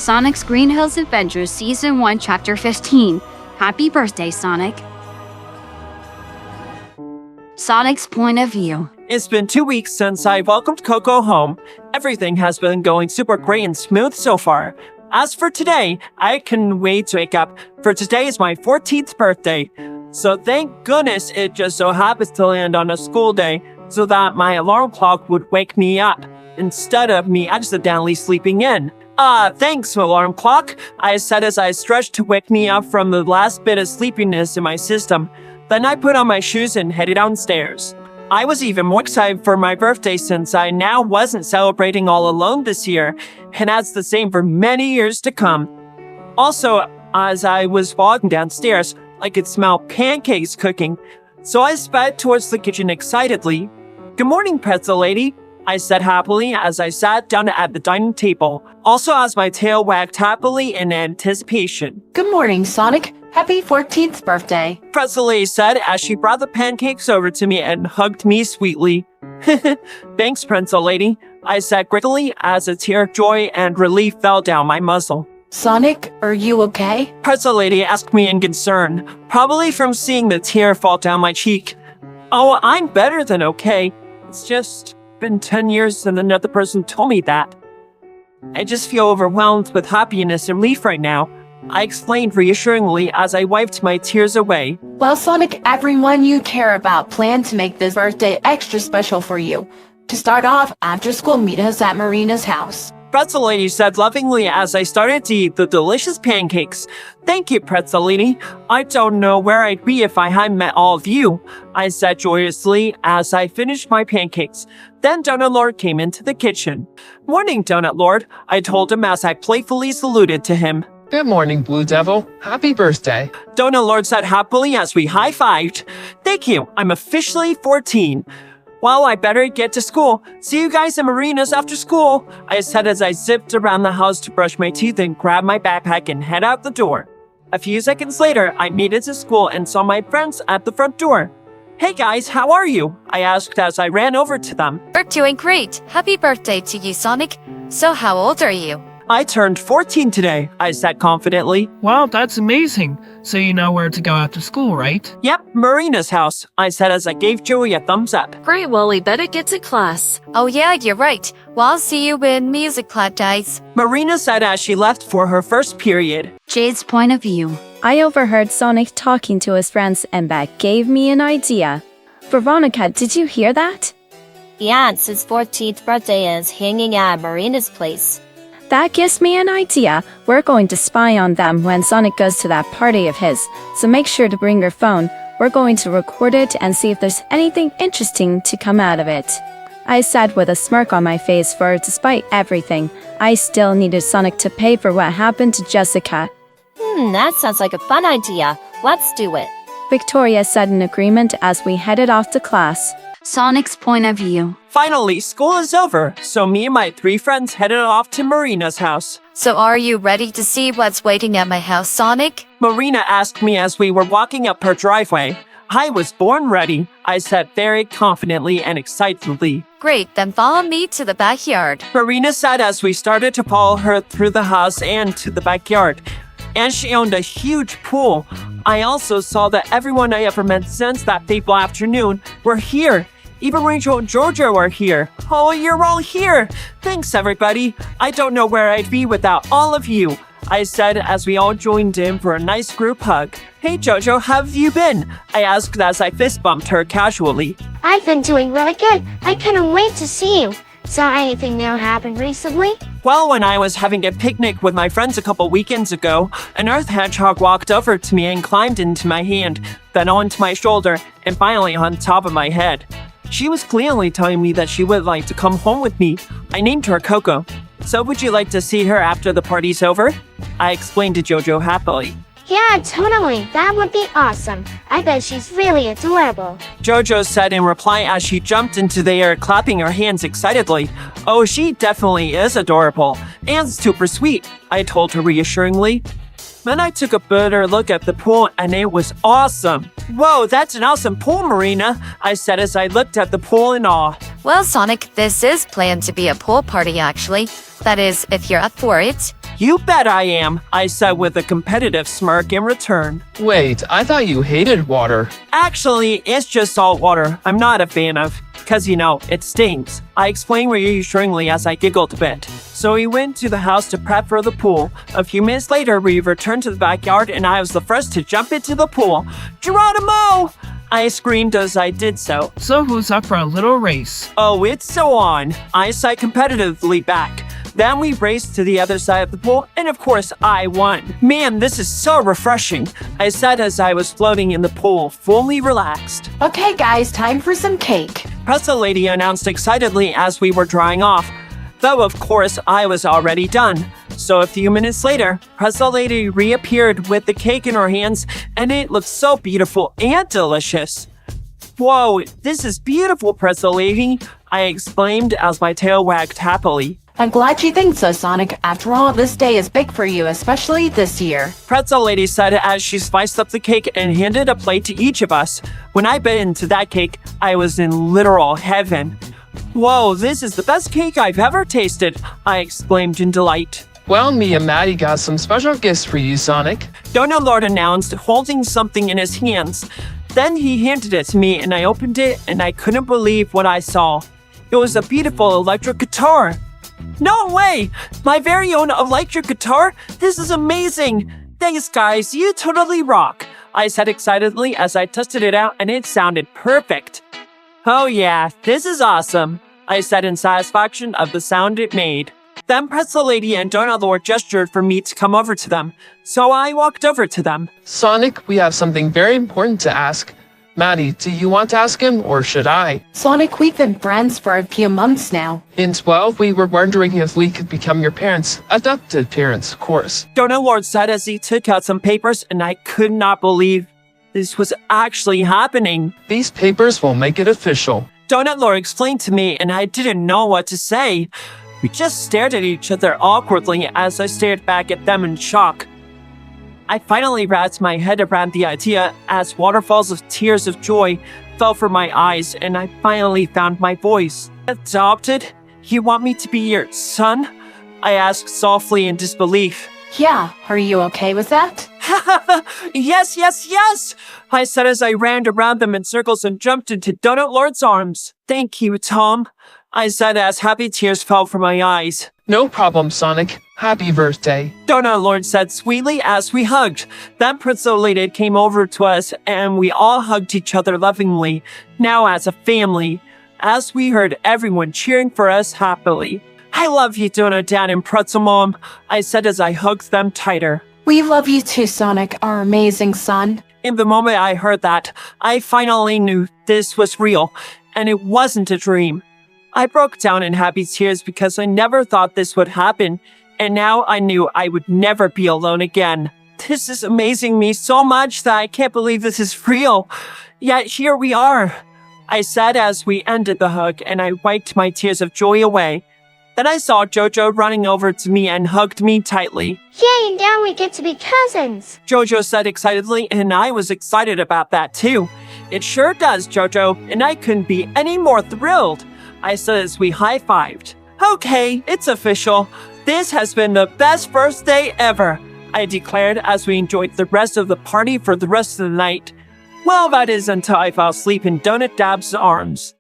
Sonic's Green Hills Adventures Season 1 Chapter 15. Happy birthday, Sonic. Sonic's point of view. It's been 2 weeks since I welcomed Coco home. Everything has been going super great and smooth so far. As for today, I couldn't wait to wake up, for today is my 14th birthday. So thank goodness it just so happens to land on a school day, so that my alarm clock would wake me up, instead of me accidentally sleeping in. Thanks, alarm clock, I said as I stretched to wake me up from the last bit of sleepiness in my system. Then I put on my shoes and headed downstairs. I was even more excited for my birthday since I now wasn't celebrating all alone this year, and that's the same for many years to come. Also, as I was walking downstairs, I could smell pancakes cooking, so I sped towards the kitchen excitedly. "Good morning, pretzel lady," I said happily as I sat down at the dining table, also as my tail wagged happily in anticipation. Good morning, Sonic. Happy 14th birthday. Pretzel lady said as she brought the pancakes over to me and hugged me sweetly. "Thanks, pretzel lady," I said gratefully as a tear of joy and relief fell down my muzzle. Sonic, are you okay? Pretzel lady asked me in concern, probably from seeing the tear fall down my cheek. "Oh, I'm better than okay. It's just been 10 years since another person told me that. I just feel overwhelmed with happiness and relief right now," I explained reassuringly as I wiped my tears away. Well, Sonic, everyone you care about planned to make this birthday extra special for you. To start off, after school, meet us at Marina's house. Pretzel lady said lovingly as I started to eat the delicious pancakes. "Thank you, pretzel lady. I don't know where I'd be if I hadn't met all of you," I said joyously as I finished my pancakes. Then Donut Lord came into the kitchen. "Morning, Donut Lord," I told him as I playfully saluted to him. Good morning, Blue Devil. Happy birthday. Donut Lord said happily as we high-fived. "Thank you. I'm officially 14. Well, I better get to school. See you guys in Marina's after school," I said as I zipped around the house to brush my teeth and grab my backpack and head out the door. A few seconds later, I made it to school and saw my friends at the front door. "Hey guys, how are you?" I asked as I ran over to them. We're doing great. Happy birthday to you, Sonic. So how old are you? "I turned 14 today," I said confidently. Wow, that's amazing. So you know where to go after school, right? "Yep, Marina's house," I said as I gave Joey a thumbs up. Great, well, we better get to class. Oh yeah, you're right. Well, I'll see you in music class, guys. Marina said as she left for her first period. Jade's point of view. I overheard Sonic talking to his friends and that gave me an idea. Veronica, did you hear that? Yeah, it's his 14th birthday and is hanging out at Marina's place. That gives me an idea. We're going to spy on them when Sonic goes to that party of his. So make sure to bring your phone. We're going to record it and see if there's anything interesting to come out of it. I said with a smirk on my face, for despite everything, I still needed Sonic to pay for what happened to Jessica. That sounds like a fun idea. Let's do it. Victoria said in agreement as we headed off to class. Sonic's point of view. Finally, school is over, so me and my 3 friends headed off to Marina's house. So are you ready to see what's waiting at my house, Sonic? Marina asked me as we were walking up her driveway. "I was born ready," I said very confidently and excitedly. Great, then follow me to the backyard. Marina said as we started to follow her through the house and to the backyard. And she owned a huge pool. I also saw that everyone I ever met since that fateful afternoon were here. Even Rachel and Georgia were here. "Oh, you're all here. Thanks, everybody. I don't know where I'd be without all of you," I said as we all joined in for a nice group hug. "Hey, Jojo, how have you been?" I asked as I fist bumped her casually. I've been doing really good. I couldn't wait to see you. So anything new happened recently? Well, when I was having a picnic with my friends a couple weekends ago, an earth hedgehog walked over to me and climbed into my hand, then onto my shoulder, and finally on top of my head. She was clearly telling me that she would like to come home with me. I named her Coco. "So would you like to see her after the party's over?" I explained to Jojo happily. Yeah, totally. That would be awesome. I bet she's really adorable. Jojo said in reply as she jumped into the air, clapping her hands excitedly. "Oh, she definitely is adorable. And super sweet," I told her reassuringly. Then I took a better look at the pool and it was awesome. "Whoa, that's an awesome pool, Marina," I said as I looked at the pool in awe. Well, Sonic, this is planned to be a pool party, actually. That is, if you're up for it. You bet I am, I said with a competitive smirk in return. Wait, I thought you hated water. Actually, it's just salt water I'm not a fan of. Cause it stinks. I explained reassuringly as I giggled a bit. So we went to the house to prep for the pool. A few minutes later, we returned to the backyard and I was the first to jump into the pool. Geronimo! I screamed as I did so. So who's up for a little race? Oh, it's so on. I sighed competitively back. Then we raced to the other side of the pool, and of course, I won. Man, this is so refreshing, I said as I was floating in the pool, fully relaxed. Okay, guys, time for some cake. Pretzel Lady announced excitedly as we were drying off. Though, of course, I was already done. So a few minutes later, Pretzel Lady reappeared with the cake in her hands, and it looked so beautiful and delicious. Whoa, this is beautiful, Pretzel Lady, I exclaimed as my tail wagged happily. I'm glad you think so, Sonic. After all, this day is big for you, especially this year. Pretzel Lady said as she sliced up the cake and handed a plate to each of us. When I bit into that cake, I was in literal heaven. Whoa, this is the best cake I've ever tasted, I exclaimed in delight. Well, me and Maddie got some special gifts for you, Sonic. Donut Lord announced, holding something in his hands. Then he handed it to me and I opened it and I couldn't believe what I saw. It was a beautiful electric guitar. No way! My very own electric guitar? This is amazing! Thanks, guys, you totally rock, I said excitedly as I tested it out and it sounded perfect. Oh yeah, this is awesome, I said in satisfaction of the sound it made. Then Pretzel Lady and Donut Lord gestured for me to come over to them, so I walked over to them. Sonic, we have something very important to ask. Maddie, do you want to ask him, or should I? Sonic, we've been friends for a few months now. In 12, we were wondering if we could become your parents. Adopted parents, of course. Donut Lord said as he took out some papers, and I could not believe this was actually happening. These papers will make it official. Donut Lord explained to me, and I didn't know what to say. We just stared at each other awkwardly as I stared back at them in shock. I finally wrapped my head around the idea as waterfalls of tears of joy fell from my eyes and I finally found my voice. Adopted? You want me to be your son? I asked softly in disbelief. Yeah, are you okay with that? Yes, yes, yes! I said as I ran around them in circles and jumped into Donut Lord's arms. Thank you, Tom, I said as happy tears fell from my eyes. No problem, Sonic. Happy birthday. Donut Lord said sweetly as we hugged. Then Pretzel Lady came over to us and we all hugged each other lovingly, now as a family, as we heard everyone cheering for us happily. I love you, Donut Dad and Pretzel Mom, I said as I hugged them tighter. We love you too, Sonic, our amazing son. In the moment I heard that, I finally knew this was real, and it wasn't a dream. I broke down in happy tears because I never thought this would happen, and now I knew I would never be alone again. This is amazing me so much that I can't believe this is real. Yet here we are, I said as we ended the hug, and I wiped my tears of joy away. Then I saw Jojo running over to me and hugged me tightly. Yay, now we get to be cousins. Jojo said excitedly, and I was excited about that too. It sure does, Jojo, and I couldn't be any more thrilled, I said as we high-fived. Okay, it's official. This has been the best birthday ever, I declared as we enjoyed the rest of the party for the rest of the night. Well, that is until I fell asleep in Donut Dab's arms.